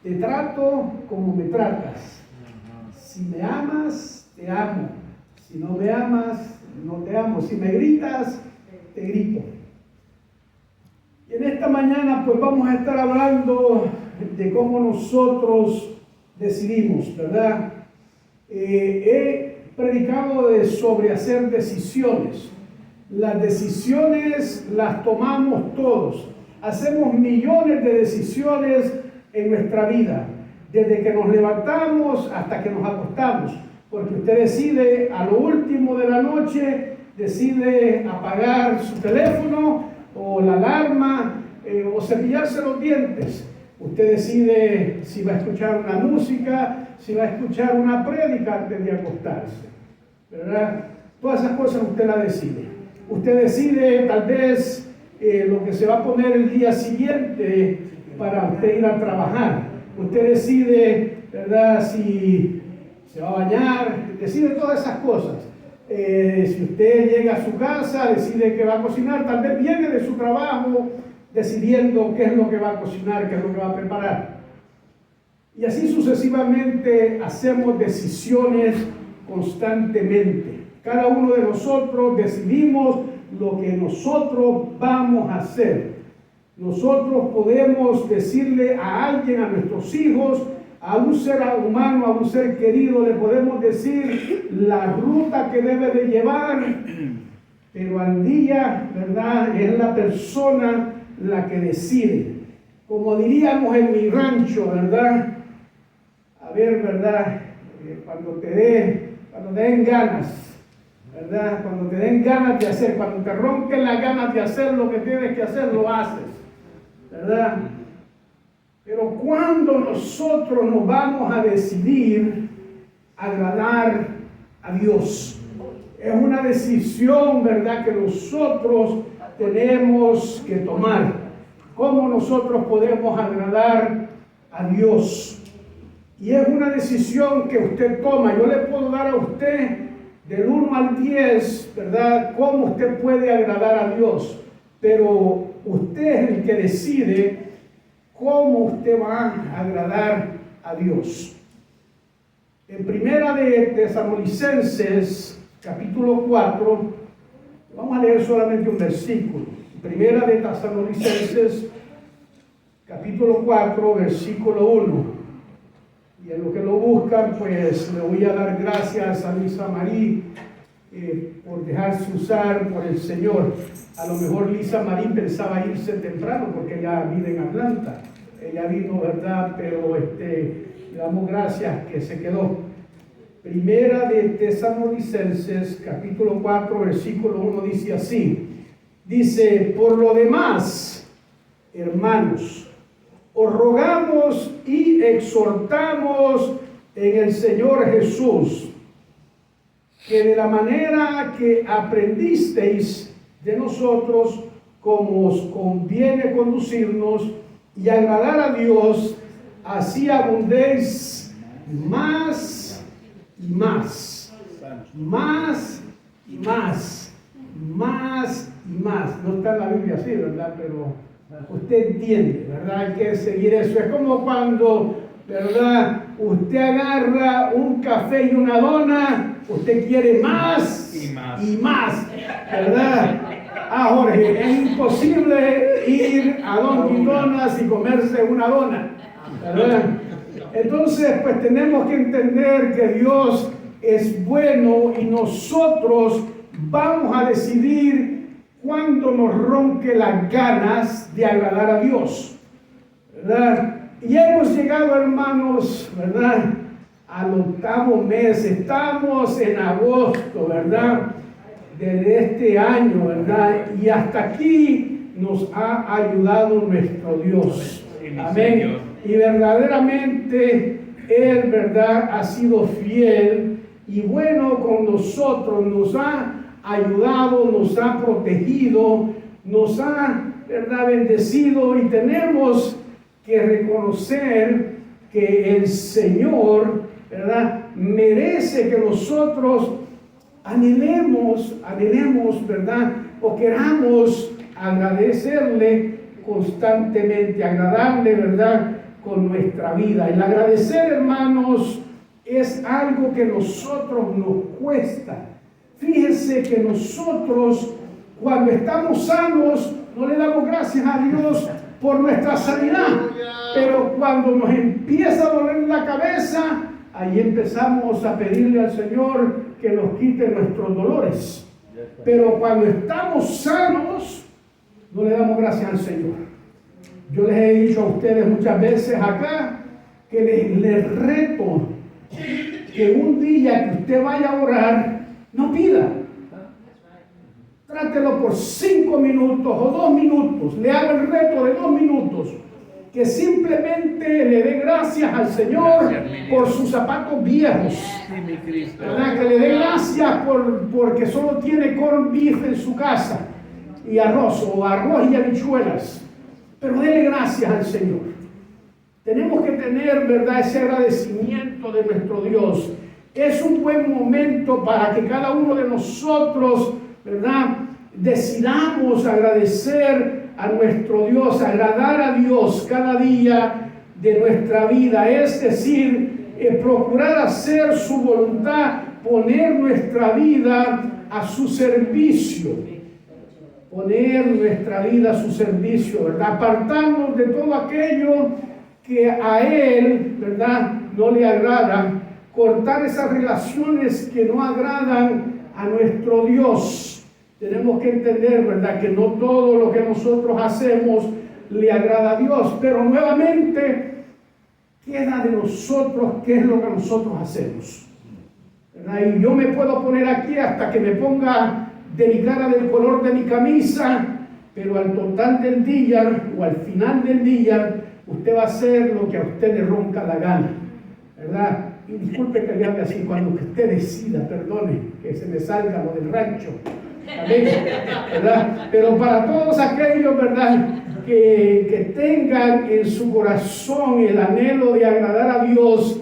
Te trato como me tratas. Si me amas, te amo. Si no me amas, no te amo. Si me gritas, te grito. Y en esta mañana pues vamos a estar hablando de cómo nosotros decidimos, ¿verdad? He predicado sobre hacer decisiones. Las decisiones las tomamos todos. Hacemos millones de decisiones en nuestra vida, desde que nos levantamos hasta que nos acostamos, porque usted decide a lo último de la noche, decide apagar su teléfono o la alarma o cepillarse los dientes. Usted decide si va a escuchar una música, si va a escuchar una prédica antes de acostarse, ¿verdad? Todas esas cosas usted las decide. Usted decide tal vez lo que se va a poner el día siguiente para usted ir a trabajar. Usted decide, ¿verdad?, si se va a bañar, decide todas esas cosas. Si usted llega a su casa, decide que va a cocinar, tal vez viene de su trabajo decidiendo qué es lo que va a cocinar, qué es lo que va a preparar. Y así sucesivamente hacemos decisiones constantemente. Cada uno de nosotros decidimos lo que nosotros vamos a hacer. Nosotros podemos decirle a alguien, a nuestros hijos, a un ser humano, a un ser querido, le podemos decir la ruta que debe de llevar, pero al día, ¿verdad?, es la persona la que decide. Como diríamos en mi rancho, ¿verdad? A ver, ¿verdad? Cuando te den ganas, ¿verdad? Cuando te den ganas de hacer, cuando te ronquen las ganas de hacer lo que tienes que hacer, lo haces, ¿verdad? Pero cuando nosotros nos vamos a decidir agradar a Dios, es una decisión, ¿verdad?, que nosotros tenemos que tomar. ¿Cómo nosotros podemos agradar a Dios? Y es una decisión que usted toma. Yo le puedo dar a usted del 1 al 10, ¿verdad?, cómo usted puede agradar a Dios. Pero usted es el que decide cómo usted va a agradar a Dios. En Primera de Tesalonicenses, capítulo 4, vamos a leer solamente un versículo. Primera de Tesalonicenses, capítulo 4, versículo 1. Y en lo que lo buscan, pues le voy a dar gracias a Lisa Marí por dejarse usar por el Señor. A lo mejor Lisa Marí pensaba irse temprano porque ella vive en Atlanta. Ella vino, ¿verdad? Pero le damos gracias que se quedó. Primera de Tesalonicenses, capítulo 4, versículo 1, dice así. Dice, por lo demás, hermanos, os rogamos y exhortamos en el Señor Jesús, que de la manera que aprendisteis de nosotros, como os conviene conducirnos y agradar a Dios, así abundéis más y más, más y más, más y más. No está en la Biblia así, ¿verdad? Pero usted entiende, ¿verdad? Hay que seguir eso. Es como cuando, ¿verdad?, usted agarra un café y una dona, usted quiere más y más, ¿verdad? Jorge, es imposible ir a Dunkin' Donuts y comerse una dona, ¿verdad? Entonces, pues tenemos que entender que Dios es bueno y nosotros vamos a decidir cuando nos ronque las ganas de agradar a Dios, ¿verdad? Y hemos llegado, hermanos, ¿verdad?, al 8º mes. Estamos en agosto, ¿verdad?, de este año, ¿verdad? Y hasta aquí nos ha ayudado nuestro Dios. Amén. Y verdaderamente Él, ¿verdad?, ha sido fiel y bueno con nosotros. Nos ha ayudado, nos ha protegido, nos ha, ¿verdad?, bendecido, y tenemos que reconocer que el Señor, ¿verdad?, merece que nosotros anhelemos, ¿verdad?, o queramos agradecerle constantemente, agradarle, ¿verdad?, con nuestra vida. El agradecer, hermanos, es algo que a nosotros nos cuesta. Fíjense que nosotros, cuando estamos sanos, no le damos gracias a Dios por nuestra sanidad. Pero cuando nos empieza a doler la cabeza, ahí empezamos a pedirle al Señor que nos quite nuestros dolores. Pero cuando estamos sanos, no le damos gracias al Señor. Yo les he dicho a ustedes muchas veces acá que les reto que un día que usted vaya a orar, no pida. Trátelo por 5 minutos o 2 minutos. Le hago el reto de 2 minutos. Que simplemente le dé gracias al Señor por sus zapatos viejos. ¿Verdad? Que le dé gracias porque solo tiene corn beef en su casa. Y arroz y habichuelas. Pero dele gracias al Señor. Tenemos que tener, ¿verdad?, ese agradecimiento de nuestro Dios. Es un buen momento para que cada uno de nosotros, ¿verdad?, decidamos agradecer a nuestro Dios, agradar a Dios cada día de nuestra vida. Es decir, procurar hacer su voluntad, poner nuestra vida a su servicio. Poner nuestra vida a su servicio, ¿verdad? Apartarnos de todo aquello que a Él, ¿verdad?, no le agrada. Cortar esas relaciones que no agradan a nuestro Dios. Tenemos que entender, ¿verdad?, que no todo lo que nosotros hacemos le agrada a Dios, pero nuevamente queda de nosotros qué es lo que nosotros hacemos, ¿verdad? Y yo me puedo poner aquí hasta que me ponga de mi cara del color de mi camisa, pero al total del día o al final del día usted va a hacer lo que a usted le ronca la gana, ¿verdad? Y disculpe que le hable así, cuando usted decida, perdone, que se me salga lo del rancho, ¿verdad? Pero para todos aquellos, ¿verdad?, que tengan en su corazón el anhelo de agradar a Dios,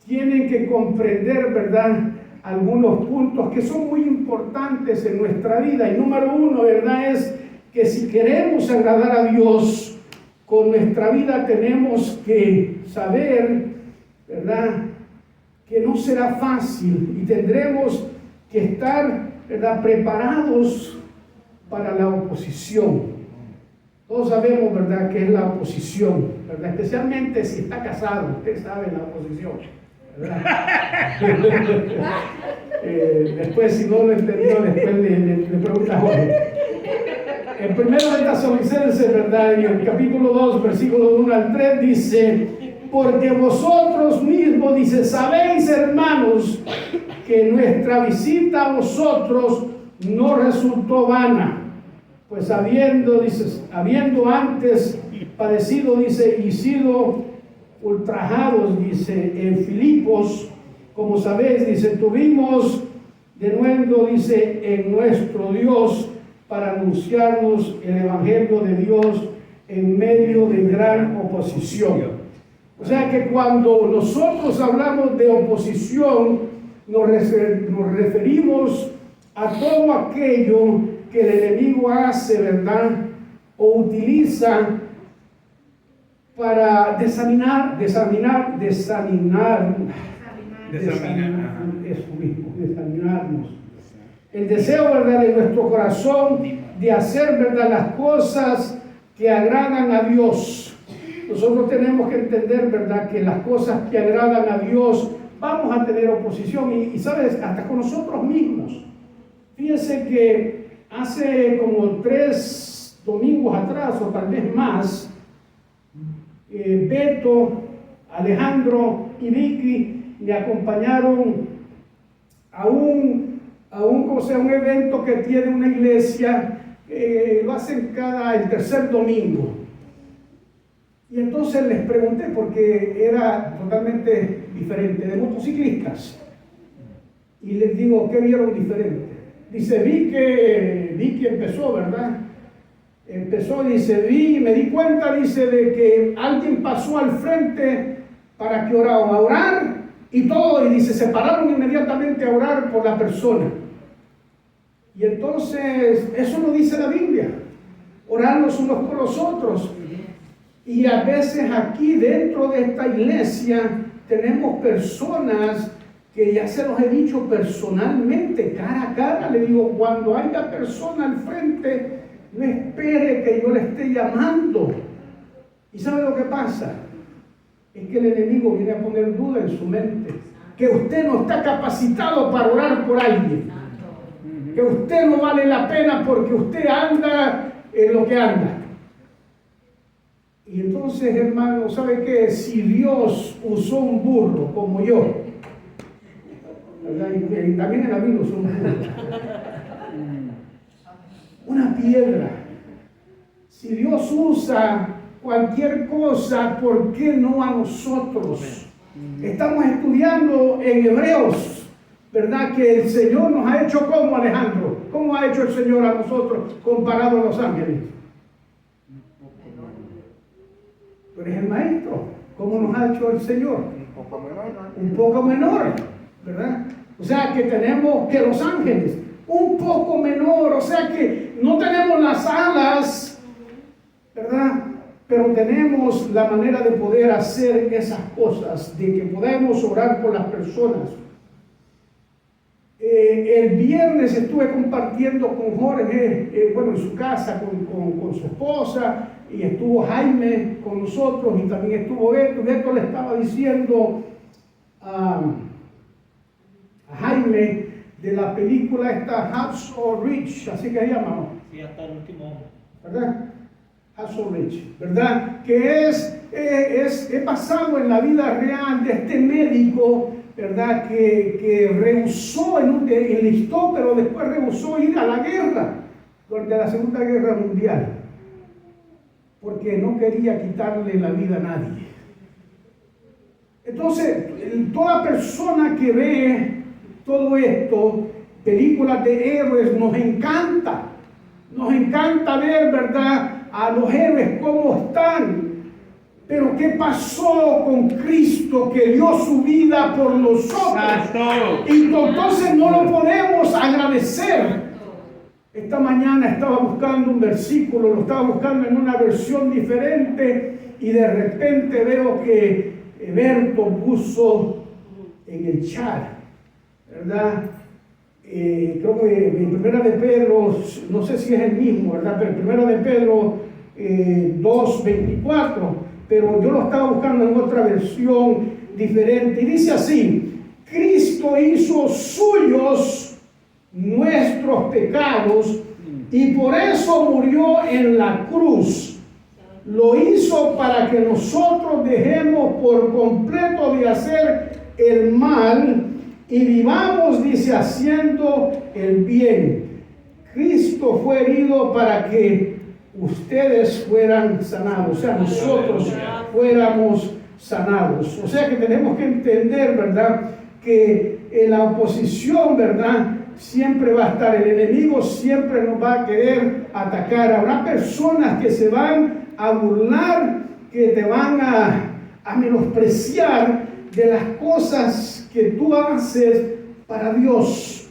tienen que comprender, ¿verdad?, algunos puntos que son muy importantes en nuestra vida. Y número 1, ¿verdad?, es que si queremos agradar a Dios con nuestra vida, tenemos que saber, ¿verdad?, que no será fácil y tendremos que estar, ¿verdad?, preparados para la oposición. Todos sabemos, ¿verdad?, qué es la oposición, ¿verdad?, especialmente si está casado. Usted sabe la oposición, ¿verdad? Después, si no lo entendió, después le pregunta a Jorge. En 1 de Tesalonicenses, ¿verdad?, en el capítulo 2, versículo 1 al 3, dice: porque vosotros mismos, dice, sabéis, hermanos, que nuestra visita a vosotros no resultó vana, pues habiendo antes padecido, dice, y sido ultrajados, dice, en Filipos, como sabéis, dice, tuvimos de nuevo, dice, en nuestro Dios para anunciarnos el Evangelio de Dios en medio de gran oposición. O sea que cuando nosotros hablamos de oposición, nos referimos a todo aquello que el enemigo hace, ¿verdad?, o utiliza para desaminarnos. El deseo, ¿verdad?, de nuestro corazón de hacer, ¿verdad?, las cosas que agradan a Dios. Nosotros tenemos que entender, ¿verdad?, que las cosas que agradan a Dios vamos a tener oposición y ¿sabes?, hasta con nosotros mismos. Fíjense que hace como 3 domingos atrás o tal vez más, Beto, Alejandro y Vicky me acompañaron a un evento que tiene una iglesia, lo hacen el tercer domingo. Y entonces les pregunté, porque era totalmente diferente, de motociclistas. Y les digo, ¿qué vieron diferente? Dice, vi que empezó, ¿verdad? Empezó, dice, me di cuenta, dice, de que alguien pasó al frente para que a orar y todo, y dice, se pararon inmediatamente a orar por la persona. Y entonces, eso lo dice la Biblia, orar los unos por los otros. Y a veces aquí dentro de esta iglesia tenemos personas que ya se los he dicho personalmente, cara a cara. Le digo, cuando haya persona al frente, no espere que yo le esté llamando. ¿Y sabe lo que pasa? Es que el enemigo viene a poner duda en su mente, que usted no está capacitado para orar por alguien, que usted no vale la pena porque usted anda en lo que anda. Y entonces, hermano, ¿sabe qué? Si Dios usó un burro como yo, ¿verdad? Y también en la Biblia usó un burro, una piedra, si Dios usa cualquier cosa, ¿por qué no a nosotros? Estamos estudiando en Hebreos, ¿verdad? Que el Señor nos ha hecho como, Alejandro. ¿Cómo ha hecho el Señor a nosotros comparado a los ángeles? Tú eres el maestro. ¿Cómo nos ha hecho el Señor? Un poco menor, ¿verdad? O sea que tenemos que los ángeles, un poco menor, o sea que no tenemos las alas, ¿verdad? Pero tenemos la manera de poder hacer esas cosas, de que podemos orar por las personas. El viernes estuve compartiendo con Jorge, en su casa, con su esposa, y estuvo Jaime con nosotros, y también estuvo Beto. Beto le estaba diciendo a Jaime de la película esta Hacksaw Ridge, así que se llama, ¿no? Sí, hasta el último, ¿verdad? Hacksaw Ridge, ¿verdad? Que es basado en la vida real de este médico, ¿verdad? Que rehusó, enlistó, pero después rehusó ir a la guerra durante la Segunda Guerra Mundial, porque no quería quitarle la vida a nadie. Entonces, toda persona que ve todo esto, películas de héroes, nos encanta ver, ¿verdad?, a los héroes cómo están. Pero ¿qué pasó con Cristo que dio su vida por nosotros? Y entonces no lo podemos agradecer. Esta mañana estaba buscando un versículo, lo estaba buscando en una versión diferente, y de repente veo que Berto puso en el chat, ¿verdad? Creo que en Primera de Pedro, no sé si es el mismo, ¿verdad? Pero Primera de Pedro 2:24, pero yo lo estaba buscando en otra versión diferente, y dice así: Cristo hizo suyos nuestros pecados y por eso murió en la cruz. Lo hizo para que nosotros dejemos por completo de hacer el mal y vivamos, dice, haciendo el bien. Cristo fue herido para que ustedes fueran sanados, o sea, nosotros fuéramos sanados. O sea que tenemos que entender, ¿verdad?, que en la oposición, ¿verdad?, siempre va a estar el enemigo, siempre nos va a querer atacar. Habrá personas que se van a burlar, que te van a menospreciar de las cosas que tú haces para Dios.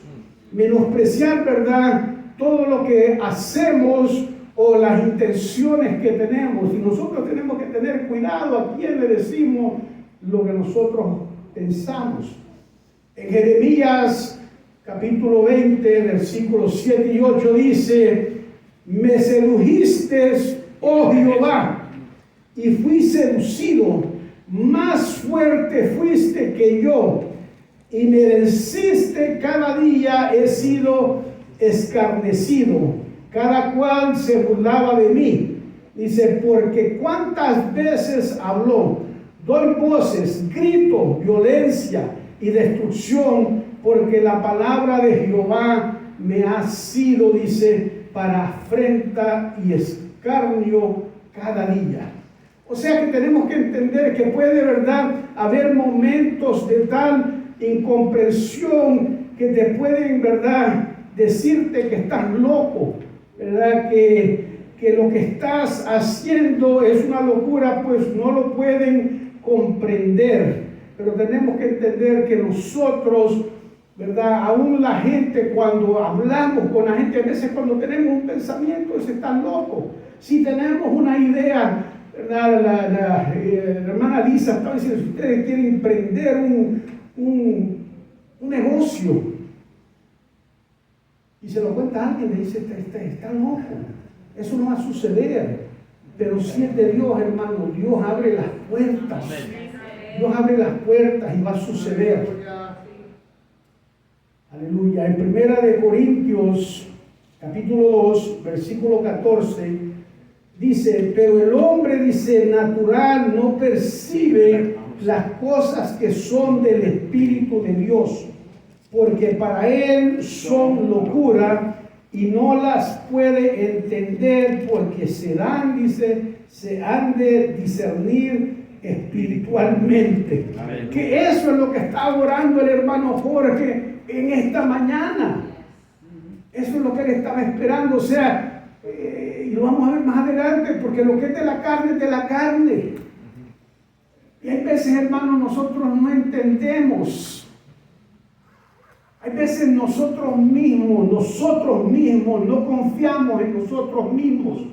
Menospreciar, ¿verdad?, todo lo que hacemos o las intenciones que tenemos. Y nosotros tenemos que tener cuidado a quién le decimos lo que nosotros pensamos. En Jeremías capítulo 20, versículos 7 y 8 dice: me sedujiste, oh Jehová, y fui seducido, más fuerte fuiste que yo, y me venciste. Cada día he sido escarnecido, cada cual se burlaba de mí. Dice: porque cuántas veces habló, doy voces, grito, violencia y destrucción, porque la palabra de Jehová me ha sido, dice, para afrenta y escarnio cada día. O sea que tenemos que entender que puede, ¿verdad?, haber momentos de tal incomprensión que te pueden, ¿verdad?, decirte que estás loco, ¿verdad?, que lo que estás haciendo es una locura, pues no lo pueden comprender. Pero tenemos que entender que nosotros, ¿verdad?, aún la gente, cuando hablamos con la gente, a veces cuando tenemos un pensamiento, es estar loco. Si tenemos una idea, ¿verdad? La hermana Lisa estaba diciendo, si ustedes quieren emprender un negocio, y se lo cuenta a alguien, le dice, está loco, eso no va a suceder. Pero si es de Dios, hermano, Dios abre las puertas. Dios abre las puertas y va a suceder. Aleluya. En 1 Corintios, capítulo 2, versículo 14, dice, pero el hombre, dice, natural no percibe las cosas que son del Espíritu de Dios, porque para él son locura y no las puede entender porque se han de discernir espiritualmente. Amén. Que eso es lo que está orando el hermano Jorge en esta mañana. Eso es lo que él estaba esperando, o sea, y lo vamos a ver más adelante, porque lo que es de la carne es de la carne. Y hay veces, hermanos, nosotros no entendemos. Hay veces nosotros mismos no confiamos en nosotros mismos.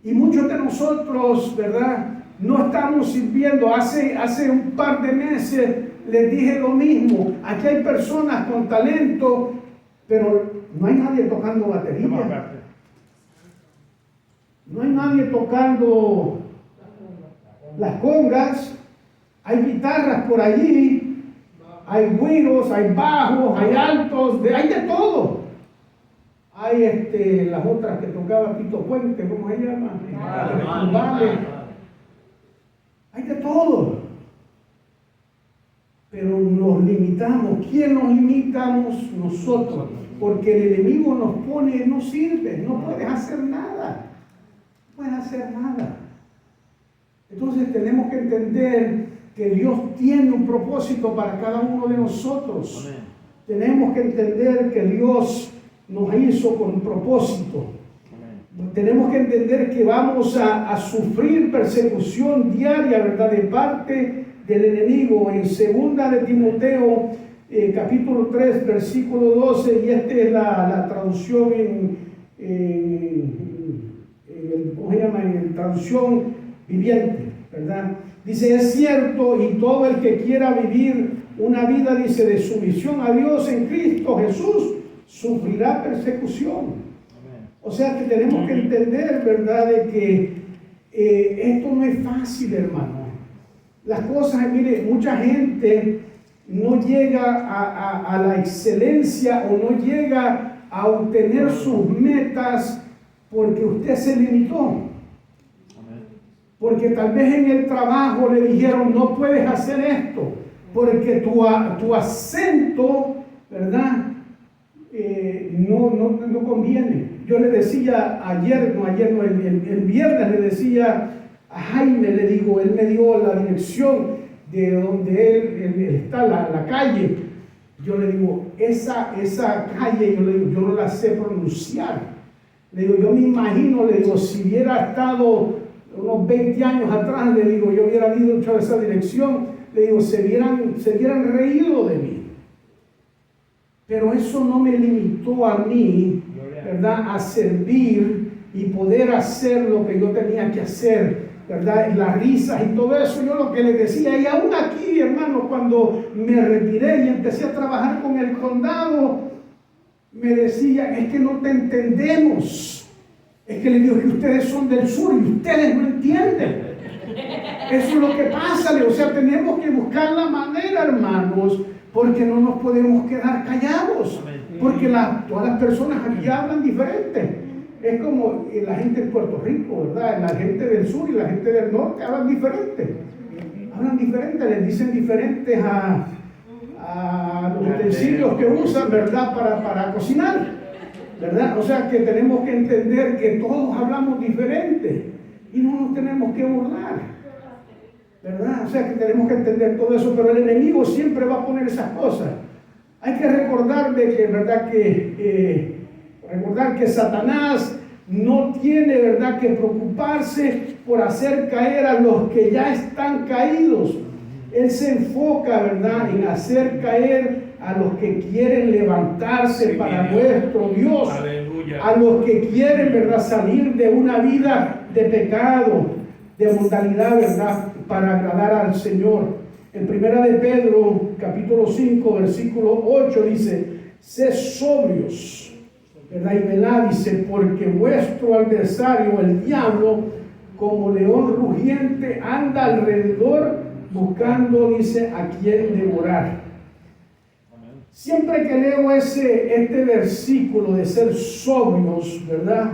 Y muchos de nosotros, ¿verdad? No estamos sirviendo. Hace un par de meses les dije lo mismo. Aquí hay personas con talento, pero no hay nadie tocando batería. No hay nadie tocando las congas. Hay guitarras por allí. Hay güiros, hay bajos, hay altos, hay de todo. Hay las otras que tocaba Tito Puente, ¿cómo se llama? Hay de todo. Pero nos limitamos. ¿Quién nos limitamos? Nosotros. Porque el enemigo nos pone, no sirve, no puedes hacer nada. No puedes hacer nada. Entonces tenemos que entender que Dios tiene un propósito para cada uno de nosotros. Amén. Tenemos que entender que Dios nos hizo con un propósito. Amén. Tenemos que entender que vamos a sufrir persecución diaria, ¿verdad?, de parte del enemigo. En 2 de Timoteo, capítulo 3, versículo 12, y esta es la traducción ¿cómo se llama? En traducción viviente, ¿verdad? Dice, es cierto, y todo el que quiera vivir una vida, dice, de sumisión a Dios en Cristo Jesús, sufrirá persecución. Amén. O sea que tenemos que entender, ¿verdad?, de que esto no es fácil, hermano. Las cosas, mire, mucha gente no llega a la excelencia o no llega a obtener sus metas porque usted se limitó. Porque tal vez en el trabajo le dijeron, no puedes hacer esto, porque tu acento, ¿verdad?, no conviene. Yo le decía el viernes le decía a Jaime, le digo, él me dio la dirección de donde él está, la calle. Yo le digo, esa calle, yo le digo, yo no la sé pronunciar. Le digo, yo me imagino, le digo, si hubiera estado unos 20 años atrás, le digo, yo hubiera dicho esa dirección, le digo, se hubieran reído de mí. Pero eso no me limitó a mí, ¿verdad?, a servir y poder hacer lo que yo tenía que hacer, ¿verdad? Las risas y todo eso, yo lo que les decía, y aún aquí, hermano, cuando me retiré y empecé a trabajar con el condado, me decía, es que no te entendemos. Es que le digo que ustedes son del sur y ustedes no entienden. Eso es lo que pasa. O sea, tenemos que buscar la manera, hermanos, porque no nos podemos quedar callados. Porque todas las personas aquí hablan diferente. Es como la gente en Puerto Rico, ¿verdad? La gente del sur y la gente del norte hablan diferente. Hablan diferente, les dicen diferentes a los utensilios que usan, ¿verdad?, para cocinar. ¿Verdad? O sea que tenemos que entender que todos hablamos diferente y no nos tenemos que burlar, ¿verdad? O sea que tenemos que entender todo eso, pero el enemigo siempre va a poner esas cosas. Hay que recordar recordar que Satanás no tiene, ¿verdad?, que preocuparse por hacer caer a los que ya están caídos. Él se enfoca, ¿verdad?, en hacer caer a los que quieren levantarse para nuestro Dios. Aleluya. a los que quieren, ¿verdad?, salir de una vida de pecado, de mundanidad, ¿verdad?, para agradar al Señor. En Primera de Pedro, capítulo 5, versículo 8, dice: sed sobrios, ¿verdad?, y velad, dice, porque vuestro adversario, el diablo, como león rugiente, anda alrededor buscando, dice, a quien devorar. Siempre que leo este versículo de ser sobrios, ¿verdad?,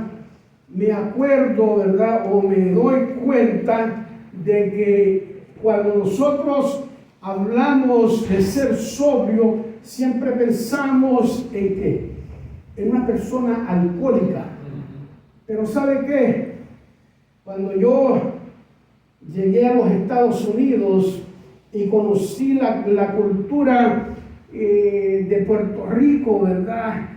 me acuerdo, ¿verdad?, o me doy cuenta de que cuando nosotros hablamos de ser sobrio, siempre pensamos en ¿qué? En una persona alcohólica. Pero ¿sabe qué? Cuando yo llegué a los Estados Unidos y conocí la cultura de Puerto Rico, ¿verdad?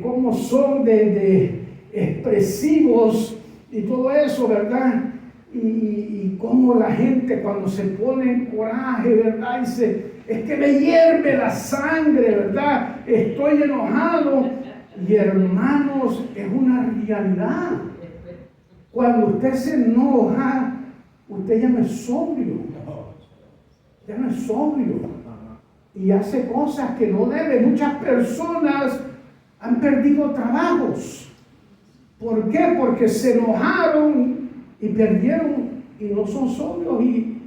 Cómo son de expresivos y todo eso, ¿verdad? Y cómo la gente cuando se pone en coraje, ¿verdad? Dice: es que me hierve la sangre, ¿verdad? Estoy enojado. Y hermanos, es una realidad. Cuando usted se enoja, usted ya no es sobrio. Ya no es sobrio. Y hace cosas que no debe. Muchas personas han perdido trabajos. ¿Por qué? Porque se enojaron y perdieron y no son sobrios y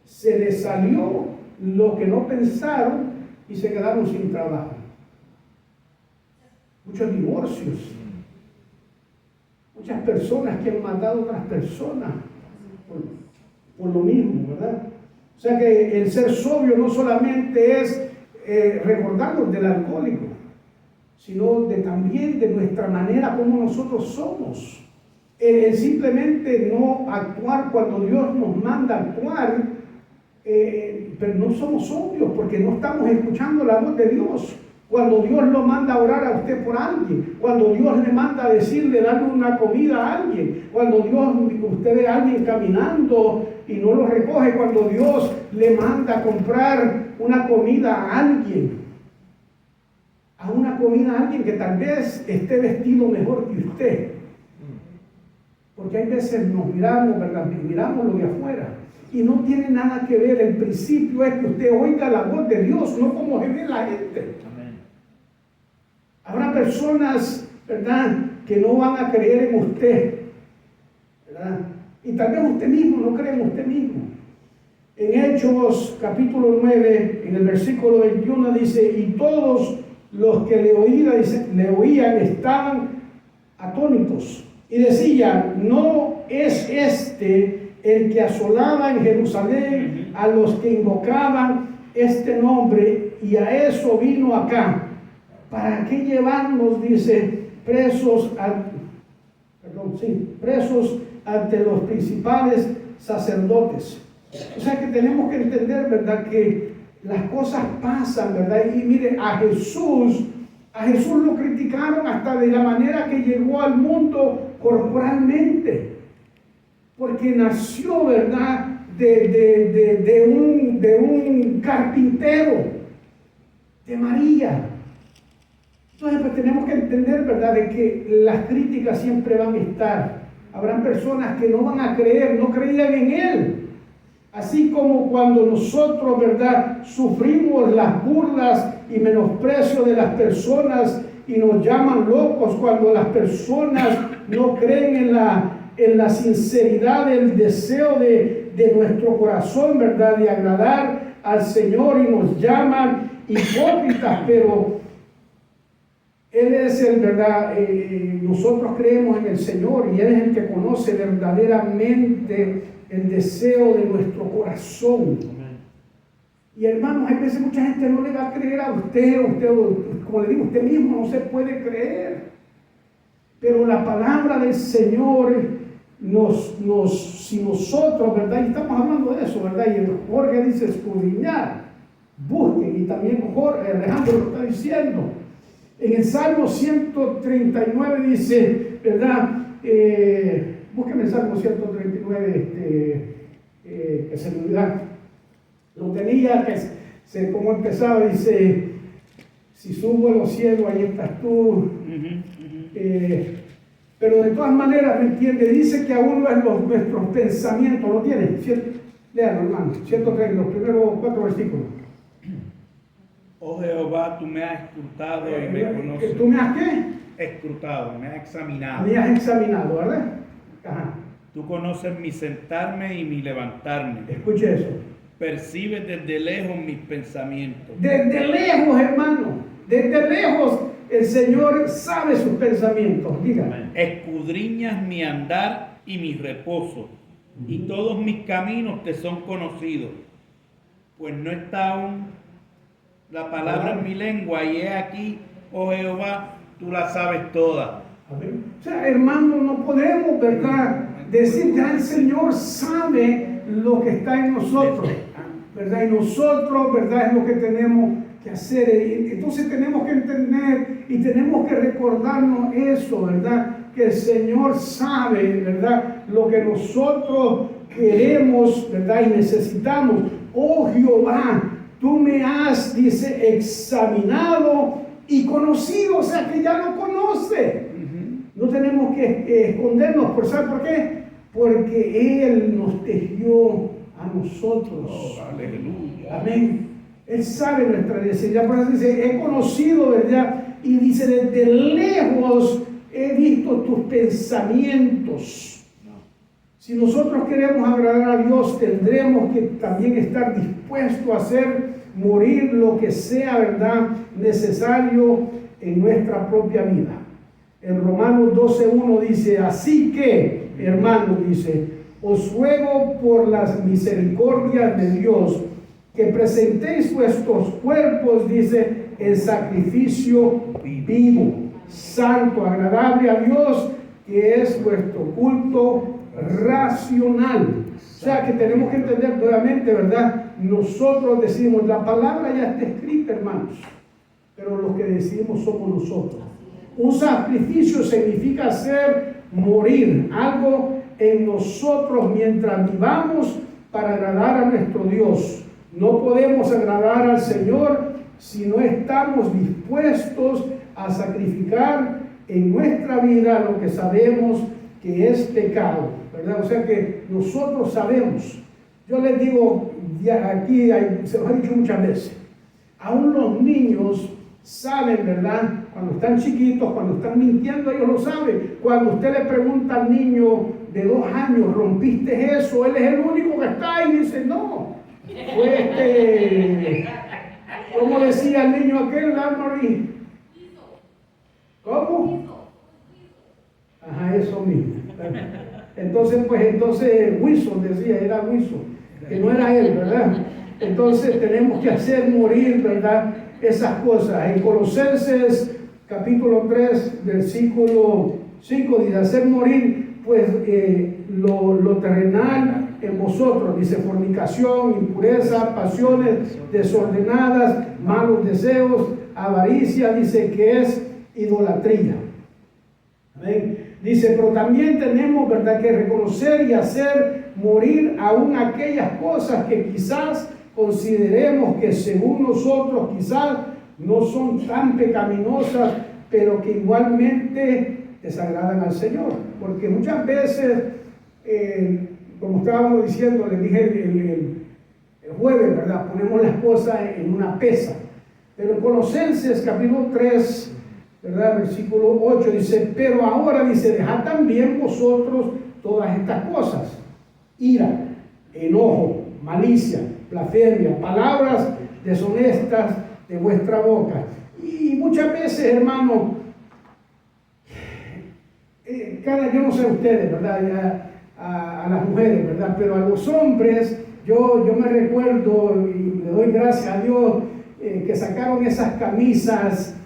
se les salió lo que no pensaron y se quedaron sin trabajo. Muchos divorcios. Muchas personas que han matado a otras personas por lo mismo, ¿verdad? O sea que el ser sobrio no solamente es recordarnos del alcohólico, sino también de nuestra manera como nosotros somos. El simplemente no actuar cuando Dios nos manda actuar, pero no somos sobrios porque no estamos escuchando la voz de Dios. Cuando Dios lo manda a orar a usted por alguien, cuando Dios le manda a decirle, darle una comida a alguien, cuando usted ve a alguien caminando y no lo recoge, cuando Dios le manda a comprar una comida a alguien, que tal vez esté vestido mejor que usted. Porque hay veces nos miramos, ¿verdad? Miramos lo de afuera y no tiene nada que ver. El principio es que usted oiga la voz de Dios, no como se ve la gente. Amén. Habrá personas, ¿verdad?, que no van a creer en usted, ¿verdad? Y tal vez usted mismo no cree en usted mismo. En Hechos capítulo 9, en el versículo 21 dice: y todos los que le oían estaban atónitos. Y decía: ¿no es este el que asolaba en Jerusalén a los que invocaban este nombre? Y a eso vino acá. ¿Para qué llevarnos, dice, presos ante los principales sacerdotes? O sea que tenemos que entender, ¿verdad?, que las cosas pasan, ¿verdad? Y mire, a Jesús lo criticaron hasta de la manera que llegó al mundo corporalmente, porque nació, ¿verdad?, de un carpintero, de María. Entonces, pues tenemos que entender, ¿verdad?, de que las críticas siempre van a estar. Habrán personas que no van a creer, no creían en Él. Así como cuando nosotros, ¿verdad?, sufrimos las burlas y menosprecio de las personas y nos llaman locos, cuando las personas no creen en la sinceridad del deseo de nuestro corazón, ¿verdad?, de agradar al Señor, y nos llaman hipócritas, pero Él es el verdad. Nosotros creemos en el Señor y Él es el que conoce verdaderamente el deseo de nuestro corazón. Amén. Y hermanos, hay veces mucha gente no le va a creer a usted, como le digo, usted mismo no se puede creer. Pero la palabra del Señor si nosotros, ¿verdad? Y estamos hablando de eso, ¿verdad? Y Jorge dice escudriñar, busquen, y también Alejandro lo está diciendo. En el Salmo 139 dice, ¿verdad? Búsqueme el Salmo 139, que se me olvida. Lo tenía, como empezaba, dice: si subo a los cielos, ahí estás tú. Pero de todas maneras, ¿me entiende? Dice que aún nuestros pensamientos, ¿lo tienen? Léalo, hermano, 103, los primeros 4 versículos. Oh Jehová, tú me has escrutado y me conoces. ¿Tú me has qué? Escrutado, me has examinado. Me has examinado, ¿verdad? Ajá. Tú conoces mi sentarme y mi levantarme. Escuche eso. Percibes desde lejos mis pensamientos. Desde lejos, hermano, desde lejos el Señor sabe sus pensamientos. Dígame. Escudriñas mi andar y mi reposo, y todos mis caminos te son conocidos. Pues no está aún la palabra en mi lengua, y he aquí, oh Jehová, tú la sabes toda. Amén. O sea, hermano, no podemos, ¿verdad?, decir que el Señor sabe lo que está en nosotros, ¿verdad? Y nosotros, ¿verdad?, es lo que tenemos que hacer. Entonces tenemos que entender y tenemos que recordarnos eso, ¿verdad? Que el Señor sabe, ¿verdad?, lo que nosotros queremos, ¿verdad?, y necesitamos. Oh Jehová, tú me has, dice, examinado y conocido, o sea que ya lo conoce. No tenemos que escondernos, ¿sabe por qué? Porque Él nos tejió a nosotros. Oh, aleluya. Amén. Él sabe nuestra necesidad. Por eso dice, he conocido, ¿verdad? Y dice, desde lejos he visto tus pensamientos. Si nosotros queremos agradar a Dios, tendremos que también estar dispuestos a hacer morir lo que sea, ¿verdad?, necesario en nuestra propia vida. En Romanos 12:1 dice, así que, hermanos, dice, os ruego por las misericordias de Dios que presentéis vuestros cuerpos, dice, en sacrificio vivo, santo, agradable a Dios, que es vuestro culto racional. O sea que tenemos que entender nuevamente, ¿verdad? Nosotros decimos, la palabra ya está escrita, hermanos, pero lo que decimos somos nosotros. Un sacrificio significa hacer morir algo en nosotros mientras vivamos para agradar a nuestro Dios. No podemos agradar al Señor si no estamos dispuestos a sacrificar en nuestra vida lo que sabemos que es pecado, ¿verdad? O sea que nosotros sabemos. Yo les digo, ya aquí se lo he dicho muchas veces, aún los niños saben, ¿verdad? Cuando están chiquitos, cuando están mintiendo, ellos lo saben. Cuando usted le pregunta al niño de 2 años, ¿rompiste eso? Él es el único que está ahí y dice, no. Fue ¿cómo decía el niño aquel, Marie? ¿Cómo? Ajá, eso mismo. Entonces, Wilson decía, era Wilson, que no era él, ¿verdad? Entonces tenemos que hacer morir, ¿verdad?, esas cosas. En Colosenses capítulo 3, versículo 5, dice, hacer morir pues lo terrenal en vosotros, dice, fornicación, impureza, pasiones desordenadas, malos deseos, avaricia, dice que es idolatría. Amén. Dice, pero también tenemos, ¿verdad?, que reconocer y hacer morir aún aquellas cosas que quizás consideremos que según nosotros quizás no son tan pecaminosas, pero que igualmente desagradan al Señor. Porque muchas veces, como estábamos diciendo, les dije el jueves, ¿verdad?, ponemos las cosas en una pesa. Pero en Colosenses capítulo 3, ¿verdad?, versículo 8 dice, pero ahora, dice, dejad también vosotros todas estas cosas: ira, enojo, malicia, blasfemia, palabras deshonestas de vuestra boca. Y muchas veces, hermano, yo no sé ustedes, ¿verdad?, a las mujeres, ¿verdad?, pero a los hombres, yo me recuerdo y le doy gracias a Dios que sacaron esas camisas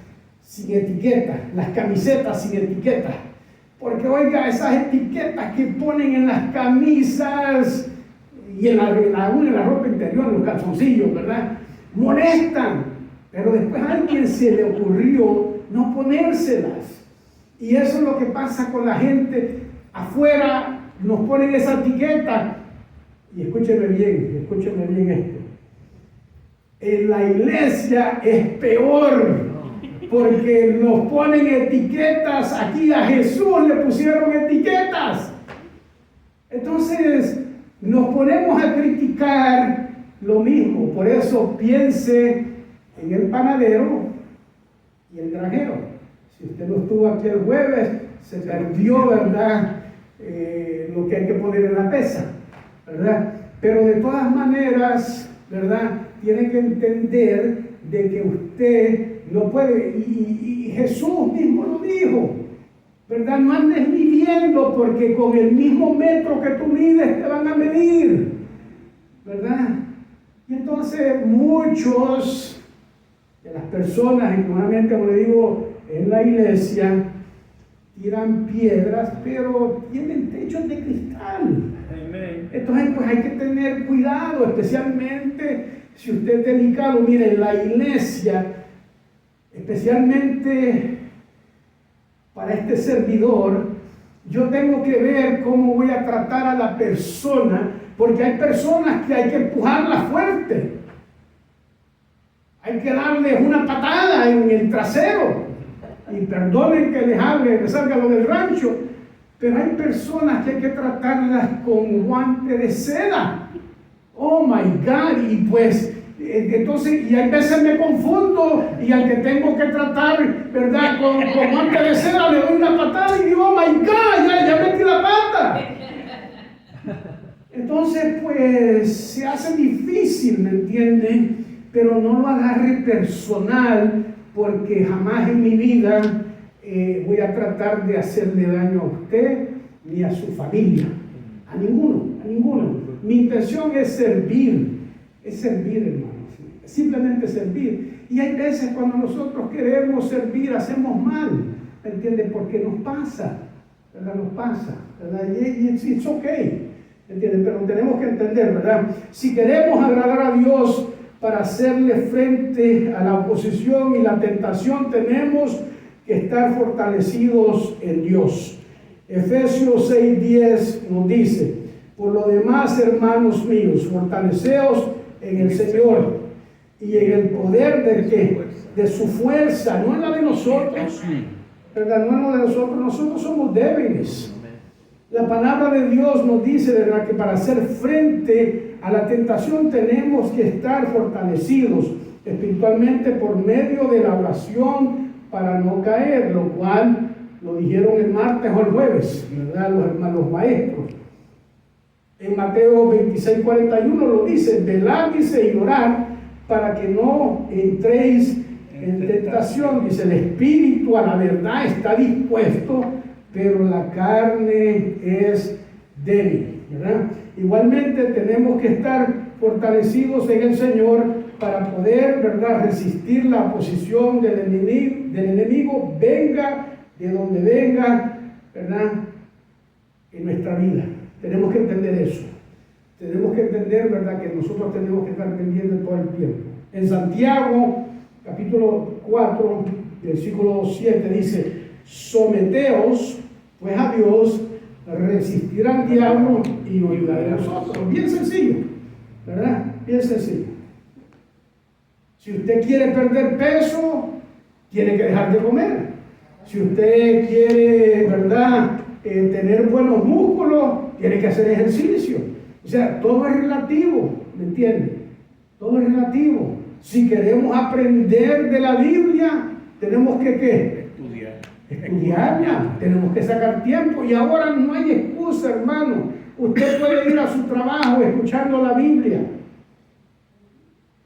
sin etiqueta, las camisetas sin etiqueta. Porque oiga, esas etiquetas que ponen en las camisas y en la ropa interior, en los calzoncillos, ¿verdad?, molestan. Pero después a alguien se le ocurrió no ponérselas. Y eso es lo que pasa con la gente afuera, nos ponen esa etiqueta. Y escúcheme bien esto. En la iglesia es peor. porque nos ponen etiquetas. Aquí a Jesús le pusieron etiquetas. Entonces nos ponemos a criticar lo mismo. Por eso piense en el panadero y el granjero. Si usted no estuvo aquí el jueves, se perdió, ¿verdad? Lo que hay que poner en la pesa, ¿verdad? Pero de todas maneras, ¿verdad? Tiene que entender de que usted no puede, y Jesús mismo lo dijo, ¿verdad? No andes midiendo, porque con el mismo metro que tú mides te van a medir, ¿verdad? Y entonces muchos de las personas, y nuevamente como le digo, en la iglesia, tiran piedras, pero tienen techos de cristal. Amén. Entonces, pues hay que tener cuidado, especialmente si usted es delicado. Mire, en la iglesia, especialmente para este servidor, yo tengo que ver cómo voy a tratar a la persona, porque hay personas que hay que empujarlas fuerte. Hay que darles una patada en el trasero. Y perdonen que les hable, les salga lo del rancho, pero hay personas que hay que tratarlas con guante de seda. Oh my God, y pues, entonces, y hay veces me confundo, y al que tengo que tratar, ¿verdad? Con guante de seda, le doy una patada y digo, oh my God, ya metí la pata. Entonces, pues, se hace difícil, ¿me entienden? Pero no lo agarre personal, porque jamás en mi vida voy a tratar de hacerle daño a usted ni a su familia, a ninguno. Mi intención es servir, hermanos, simplemente servir. Y hay veces cuando nosotros queremos servir, hacemos mal, ¿me entiendes? Porque nos pasa, ¿verdad? Nos pasa, ¿verdad? Y it's okay, ¿me entiendes? Pero tenemos que entender, ¿verdad? Si queremos agradar a Dios, para hacerle frente a la oposición y la tentación, tenemos que estar fortalecidos en Dios. Efesios 6:10 nos dice: por lo demás, hermanos míos, fortaleceos en el Señor y en el poder de ¿qué? De su fuerza, no en la de nosotros, ¿verdad? No en la de nosotros somos débiles. La palabra de Dios nos dice, ¿verdad?, que para hacer frente a la tentación tenemos que estar fortalecidos espiritualmente por medio de la oración para no caer, lo cual lo dijeron el martes o el jueves, ¿verdad?, los maestros. En Mateo 26:41 lo dice: velad, dice, y orad para que no entréis en tentación. Dice, el espíritu a la verdad está dispuesto, pero la carne es débil, ¿verdad? Igualmente tenemos que estar fortalecidos en el Señor para poder, ¿verdad?, resistir la oposición del enemigo, venga de donde venga, ¿verdad?, en nuestra vida. Tenemos que entender eso. Tenemos que entender, ¿verdad?, que nosotros tenemos que estar pendientes todo el tiempo. En Santiago, capítulo 4, versículo 7, dice: someteos pues a Dios, resistir al diablo y huirá de nosotros. Bien sencillo, ¿verdad? Bien sencillo. Si usted quiere perder peso, tiene que dejar de comer. Si usted quiere, ¿verdad?, tener buenos músculos, tiene que hacer ejercicio. O sea, todo es relativo, ¿me entiende? Todo es relativo. Si queremos aprender de la Biblia, tenemos que ¿qué? Estudiarla, tenemos que sacar tiempo. Y ahora no hay excusa, hermano. Usted puede ir a su trabajo escuchando la Biblia.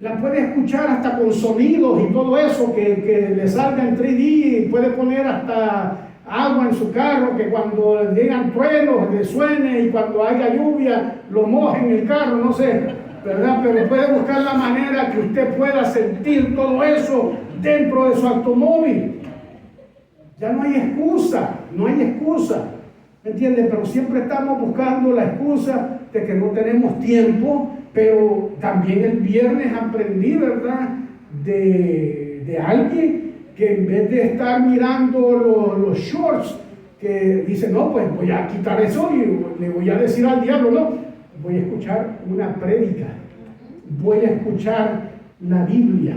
La puede escuchar hasta con sonidos y todo eso, que le salga en 3D, y puede poner hasta agua en su carro, que cuando llegan truenos le suene, y cuando haya lluvia lo moje en el carro, no sé, ¿verdad? Pero puede buscar la manera que usted pueda sentir todo eso dentro de su automóvil. Ya no hay excusa, ¿me entienden? Pero siempre estamos buscando la excusa de que no tenemos tiempo. Pero también el viernes aprendí, ¿verdad?, de alguien que en vez de estar mirando los shorts, que dice, no, pues voy a quitar eso y le voy a decir al diablo, no, voy a escuchar una prédica, voy a escuchar la Biblia.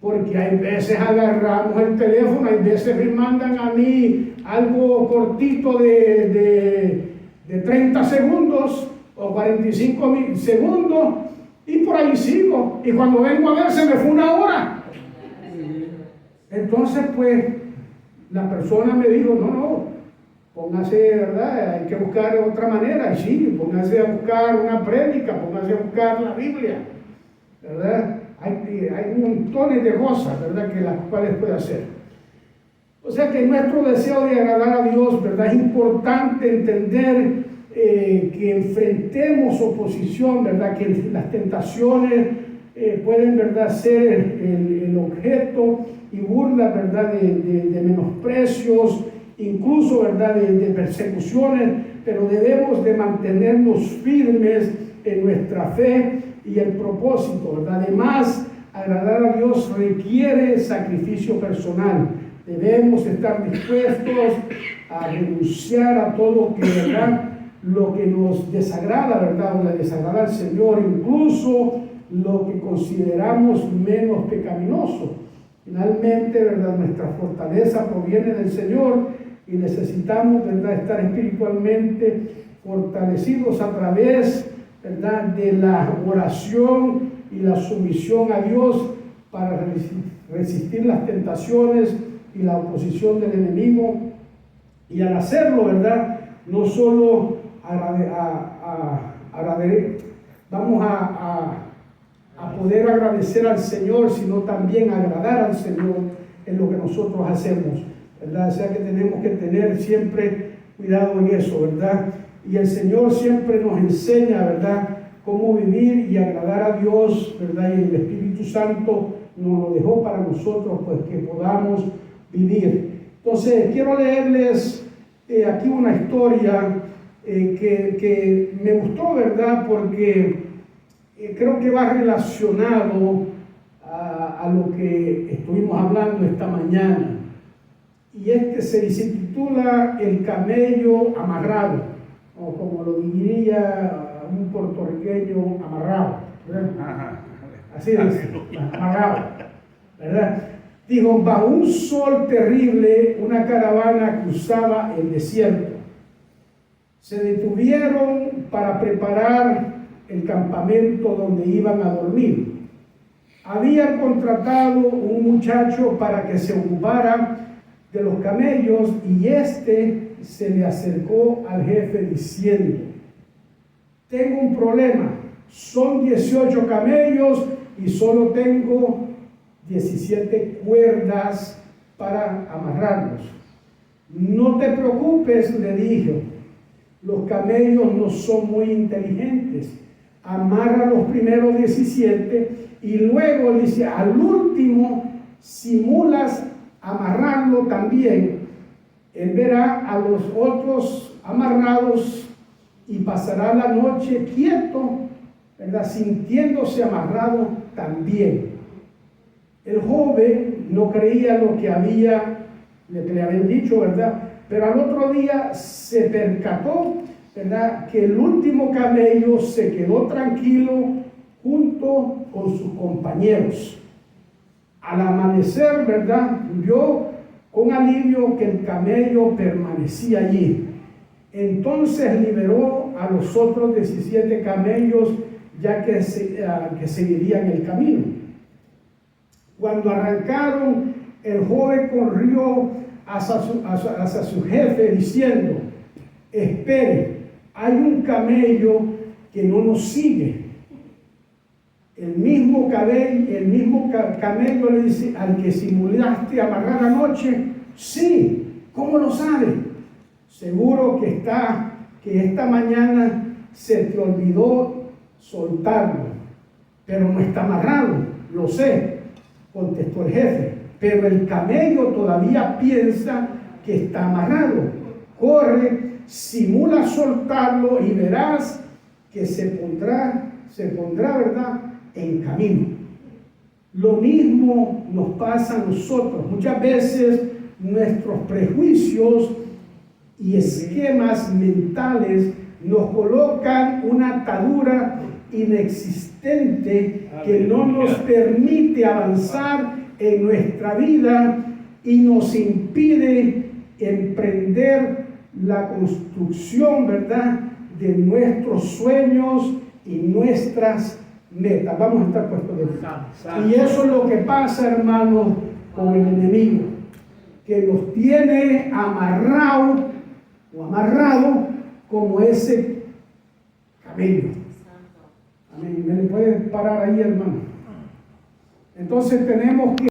porque hay veces agarramos el teléfono, hay veces me mandan a mí algo cortito de 30 segundos o 45 segundos y por ahí sigo. Y cuando vengo a ver se me fue una hora. Entonces pues la persona me dijo, no, póngase, ¿verdad? Hay que buscar otra manera. Y sí, póngase a buscar una prédica, póngase a buscar la Biblia, ¿verdad? Hay montones de cosas, ¿verdad?, que las cuales puede hacer. O sea que nuestro deseo de agradar a Dios, ¿verdad?, es importante entender que enfrentemos oposición, ¿verdad?, que las tentaciones pueden, ¿verdad?, ser el objeto y burla, ¿verdad?, de menosprecios, incluso, ¿verdad?, de persecuciones, pero debemos de mantenernos firmes en nuestra fe y el propósito, ¿verdad? Además, agradar a Dios requiere sacrificio personal. Debemos estar dispuestos a renunciar a todo que, ¿verdad?, lo que nos desagrada, ¿verdad?, o le desagrada al Señor, incluso lo que consideramos menos pecaminoso. Finalmente, ¿verdad?, nuestra fortaleza proviene del Señor y necesitamos, ¿verdad?, estar espiritualmente fortalecidos a través, ¿verdad?, de la oración y la sumisión a Dios para resistir las tentaciones y la oposición del enemigo. Y al hacerlo, ¿verdad?, no solo vamos a poder agradecer al Señor, sino también agradar al Señor en lo que nosotros hacemos, ¿verdad? O sea que tenemos que tener siempre cuidado en eso, ¿verdad? Y el Señor siempre nos enseña, ¿verdad?, cómo vivir y agradar a Dios, ¿verdad? Y el Espíritu Santo nos lo dejó para nosotros, pues que podamos vivir. Entonces, quiero leerles aquí una historia que me gustó, ¿verdad?, porque creo que va relacionado a lo que estuvimos hablando esta mañana. Y se titula El camello amarrado, o como lo diría un puertorriqueño, amarrado, ¿verdad? Así es, amarrado, ¿verdad? Dijo, bajo un sol terrible, una caravana cruzaba el desierto. Se detuvieron para preparar el campamento donde iban a dormir. Habían contratado un muchacho para que se ocupara de los camellos y se le acercó al jefe diciendo, tengo un problema, son 18 camellos y solo tengo 17 cuerdas para amarrarlos. No te preocupes, le dijo, los camellos no son muy inteligentes. Amarra los primeros 17 y luego dice, al último simulas amarrarlo también. Él verá a los otros amarrados y pasará la noche quieto, ¿verdad?, sintiéndose amarrado también. El joven no creía lo que le habían dicho, ¿verdad? Pero al otro día se percató, ¿verdad?, que el último camello se quedó tranquilo junto con sus compañeros. Al amanecer, ¿verdad?, vio con alivio que el camello permanecía allí. Entonces liberó a los otros 17 camellos, ya que seguirían el camino. Cuando arrancaron, el joven corrió hacia su jefe diciendo, espere, hay un camello que no nos sigue. El mismo camello le dice, al que simulaste amarrar anoche, sí, ¿cómo lo sabe? Seguro que esta mañana se te olvidó soltarlo, pero no está amarrado, lo sé, contestó el jefe, pero el camello todavía piensa que está amarrado. Corre, simula soltarlo y verás que se pondrá, ¿verdad?, en camino. Lo mismo nos pasa a nosotros. Muchas veces nuestros prejuicios y esquemas mentales nos colocan una atadura inexistente que no nos permite avanzar en nuestra vida y nos impide emprender la construcción, ¿verdad?, de nuestros sueños y nuestras metas. Vamos a estar puestos de pie. Y eso es lo que pasa, hermanos, con el enemigo, que nos tiene amarrado como ese camello. Amén. ¿Me le pueden parar ahí, hermano? Entonces tenemos que